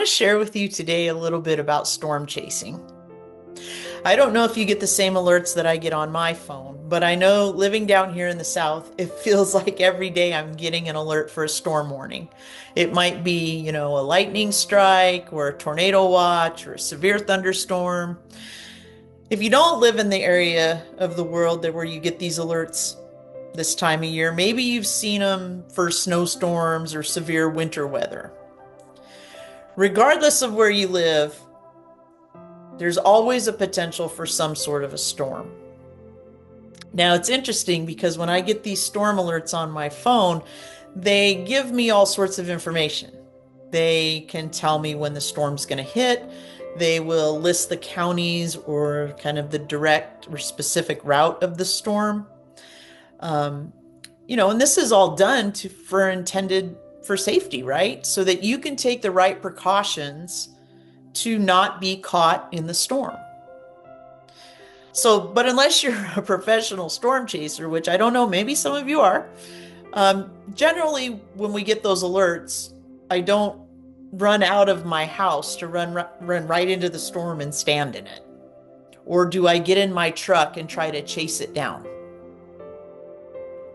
want to share with you today a little bit about storm chasing. I don't know if you get the same alerts that I get on my phone, but I know living down here in the South, it feels like every day I'm getting an alert for a storm warning. It might be, a lightning strike or a tornado watch or a severe thunderstorm. If you don't live in the area of the world that where you get these alerts this time of year, maybe you've seen them for snowstorms or severe winter weather. Regardless of where you live, there's always a potential for some sort of a storm. Now, it's interesting because when I get these storm alerts on my phone, they give me all sorts of information. They can tell me when the storm's going to hit. They will list the counties or kind of the direct or specific route of the storm. And this is all done for intended for safety, right? So that you can take the right precautions to not be caught in the storm. So, but unless you're a professional storm chaser, which I don't know, maybe some of you are, generally when we get those alerts, I don't run out of my house to run right into the storm and stand in it. Or do I get in my truck and try to chase it down?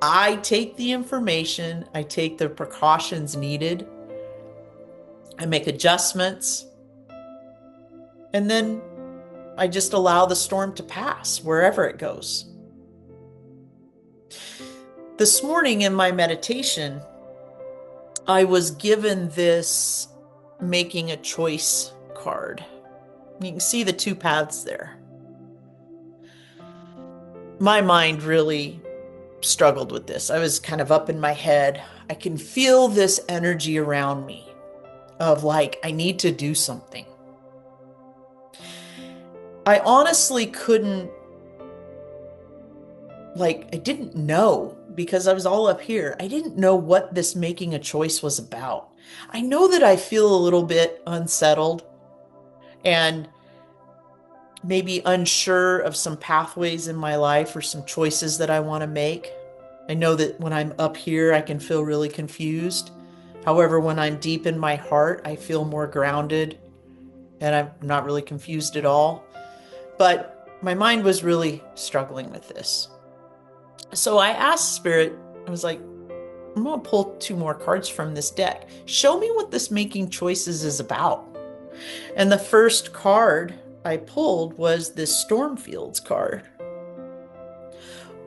I take the information, I take the precautions needed, I make adjustments, and then I just allow the storm to pass wherever it goes. This morning in my meditation, I was given this making a choice card. You can see the two paths there. My mind really struggled with this. I was kind of up in my head. I can feel this energy around me of like, I need to do something. I honestly couldn't, I didn't know because I was all up here. I didn't know what this making a choice was about. I know that I feel a little bit unsettled and maybe unsure of some pathways in my life or some choices that I want to make. I know that when I'm up here, I can feel really confused. However, when I'm deep in my heart, I feel more grounded and I'm not really confused at all. But my mind was really struggling with this. So I asked Spirit, I was like, I'm going to pull two more cards from this deck. Show me what this making choices is about. And the first card I pulled was this Stormfields card.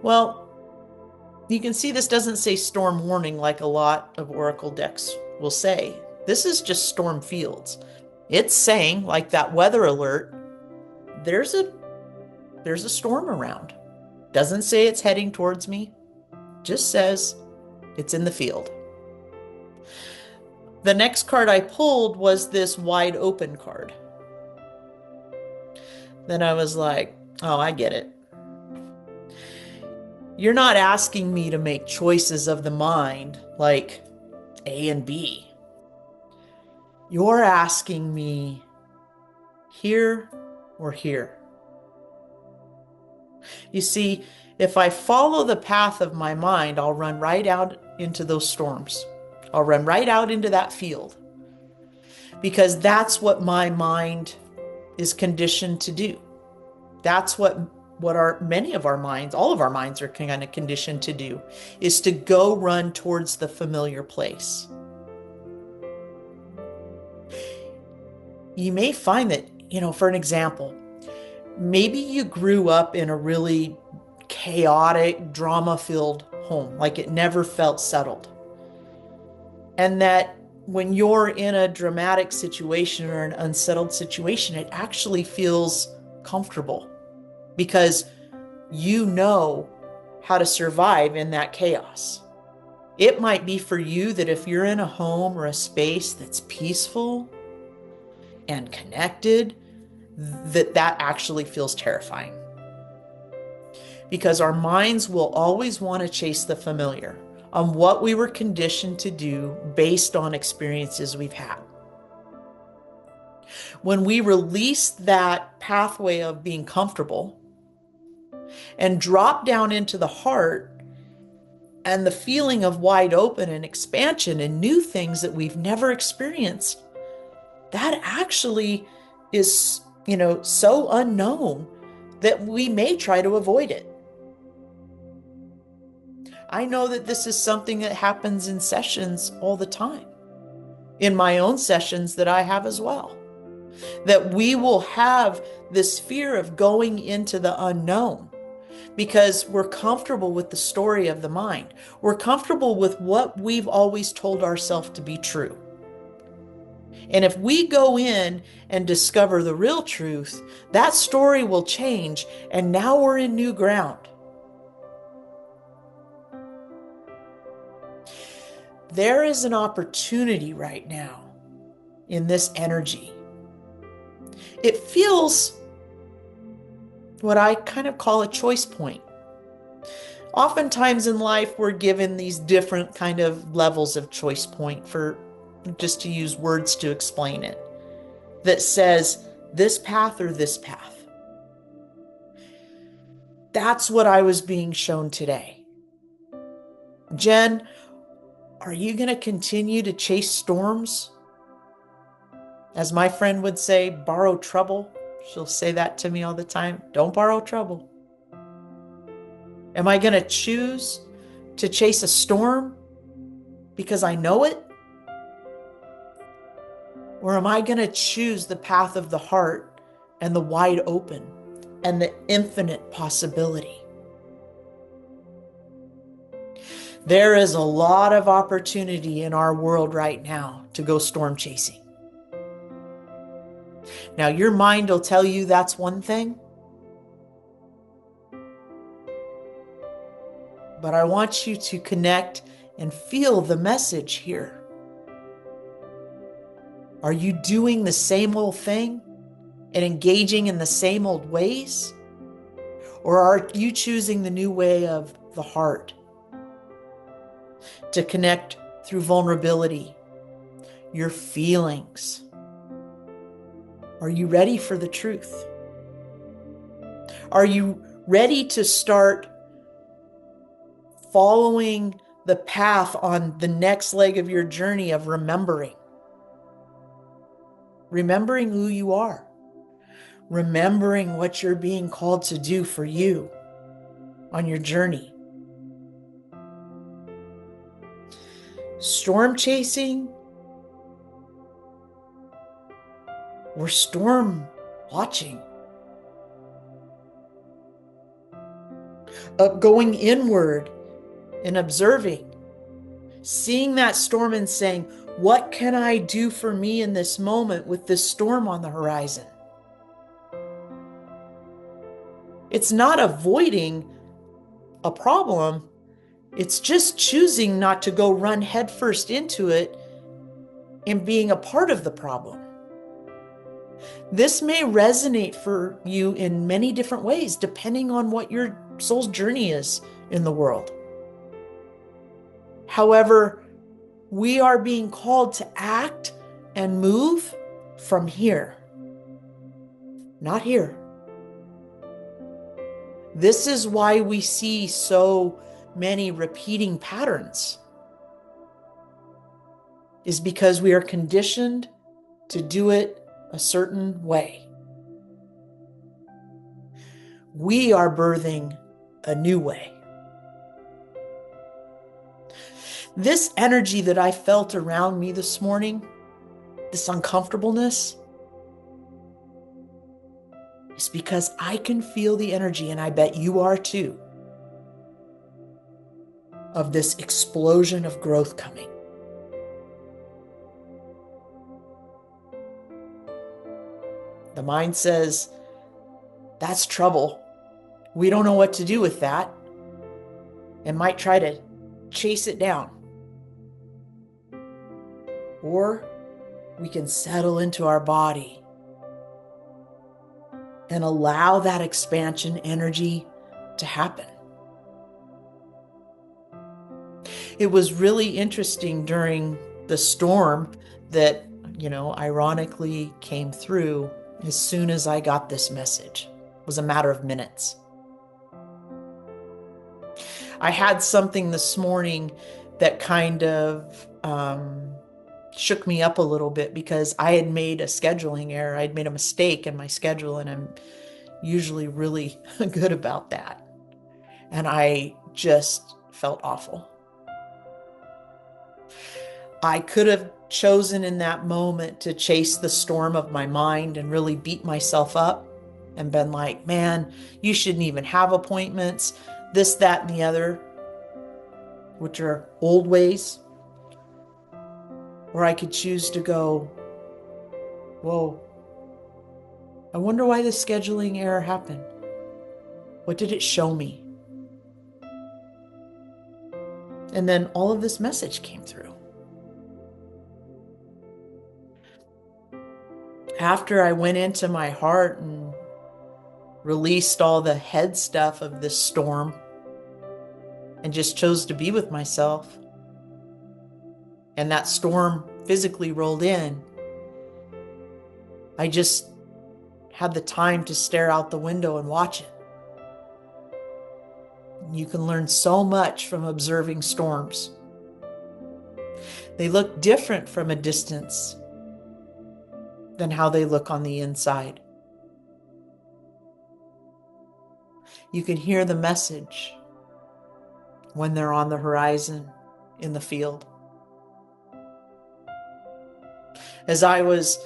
Well, you can see this doesn't say storm warning like a lot of Oracle decks will say. This is just storm fields. It's saying, like that weather alert, there's a storm around. Doesn't say it's heading towards me. Just says it's in the field. The next card I pulled was this wide open card. Then I was like, oh, I get it. You're not asking me to make choices of the mind like A and B. You're asking me here or here. You see, if I follow the path of my mind, I'll run right out into those storms. I'll run right out into that field because that's what my mind is conditioned to do. That's what many of our minds, all of our minds are kind of conditioned to do, is to go run towards the familiar place. You may find that, for an example, maybe you grew up in a really chaotic, drama-filled home, like it never felt settled. And that when you're in a dramatic situation or an unsettled situation, it actually feels comfortable because you know how to survive in that chaos. It might be for you that if you're in a home or a space that's peaceful and connected, that actually feels terrifying. Because our minds will always want to chase the familiar on what we were conditioned to do based on experiences we've had. When we release that pathway of being comfortable and drop down into the heart and the feeling of wide open and expansion and new things that we've never experienced, that actually is, so unknown that we may try to avoid it. I know that this is something that happens in sessions all the time, in my own sessions that I have as well, that we will have this fear of going into the unknown because we're comfortable with the story of the mind. We're comfortable with what we've always told ourselves to be true. And if we go in and discover the real truth, that story will change, and now we're in new ground. There is an opportunity right now in this energy. It feels what I kind of call a choice point. Oftentimes in life, we're given these different kind of levels of choice point, for just to use words to explain it, that says this path or this path. That's what I was being shown today. Jen, are you going to continue to chase storms? As my friend would say, borrow trouble. She'll say that to me all the time. Don't borrow trouble. Am I going to choose to chase a storm because I know it? Or am I going to choose the path of the heart and the wide open and the infinite possibility? There is a lot of opportunity in our world right now to go storm chasing. Now, your mind will tell you that's one thing, but I want you to connect and feel the message here. Are you doing the same old thing and engaging in the same old ways? Or are you choosing the new way of the heart to connect through vulnerability, your feelings? Are you ready for the truth? Are you ready to start following the path on the next leg of your journey of remembering? Remembering who you are. Remembering what you're being called to do for you on your journey. Storm chasing or storm watching. Going inward and observing. Seeing that storm and saying, what can I do for me in this moment with this storm on the horizon? It's not avoiding a problem. It's just choosing not to go run headfirst into it and being a part of the problem. This may resonate for you in many different ways, depending on what your soul's journey is in the world. However, we are being called to act and move from here, not here. This is why we see so many repeating patterns, is because we are conditioned to do it a certain way. We are birthing a new way. This energy that I felt around me this morning, this uncomfortableness, is because I can feel the energy, and I bet you are too, of this explosion of growth coming. The mind says, that's trouble. We don't know what to do with that, and might try to chase it down. Or we can settle into our body and allow that expansion energy to happen. It was really interesting during the storm that, ironically came through as soon as I got this message. It was a matter of minutes. I had something this morning that kind of shook me up a little bit because I had made a scheduling error. I'd made a mistake in my schedule, and I'm usually really good about that. And I just felt awful. I could have chosen in that moment to chase the storm of my mind and really beat myself up and been like, man, you shouldn't even have appointments, this, that, and the other, which are old ways. Or I could choose to go, whoa, I wonder why this scheduling error happened. What did it show me? And then all of this message came through. After I went into my heart and released all the head stuff of this storm and just chose to be with myself, and that storm physically rolled in, I just had the time to stare out the window and watch it. You can learn so much from observing storms. They look different from a distance than how they look on the inside. You can hear the message when they're on the horizon in the field. As I was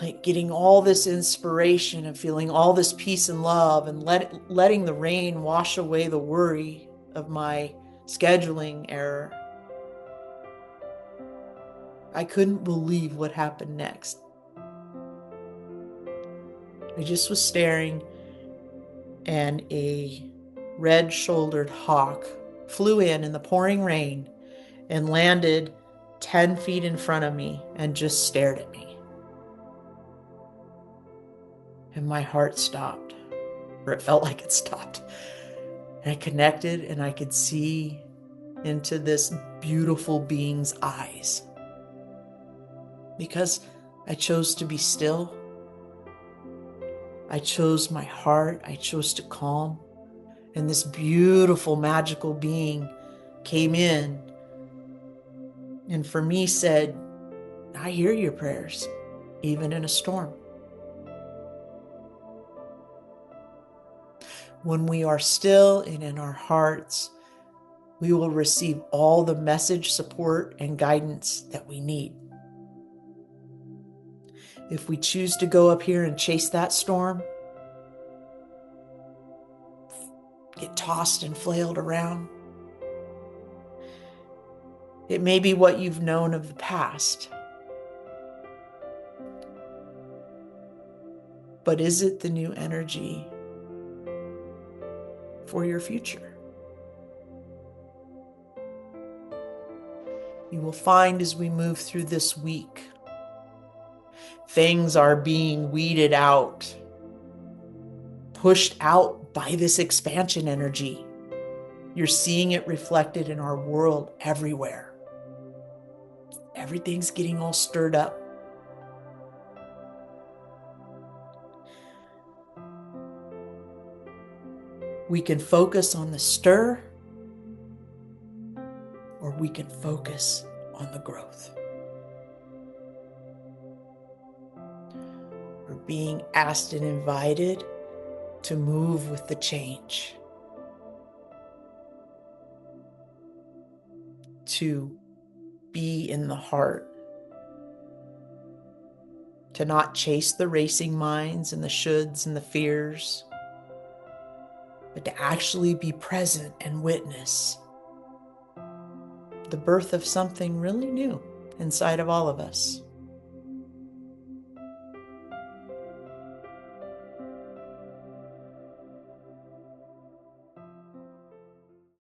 like getting all this inspiration and feeling all this peace and love and letting the rain wash away the worry of my scheduling error, I couldn't believe what happened next. I just was staring, and a red-shouldered hawk flew in the pouring rain and landed 10 feet in front of me and just stared at me. And my heart stopped, or it felt like it stopped. And I connected, and I could see into this beautiful being's eyes. Because I chose to be still. I chose my heart. I chose to calm. And this beautiful, magical being came in and for me said, I hear your prayers, even in a storm. When we are still and in our hearts, we will receive all the message, support, and guidance that we need. If we choose to go up here and chase that storm, get tossed and flailed around, it may be what you've known of the past. But is it the new energy for your future? You will find as we move through this week, things are being weeded out, pushed out by this expansion energy. You're seeing it reflected in our world everywhere. Everything's getting all stirred up. We can focus on the stir, or we can focus on the growth. We're being asked and invited to move with the change, to be in the heart, to not chase the racing minds and the shoulds and the fears, but to actually be present and witness the birth of something really new inside of all of us.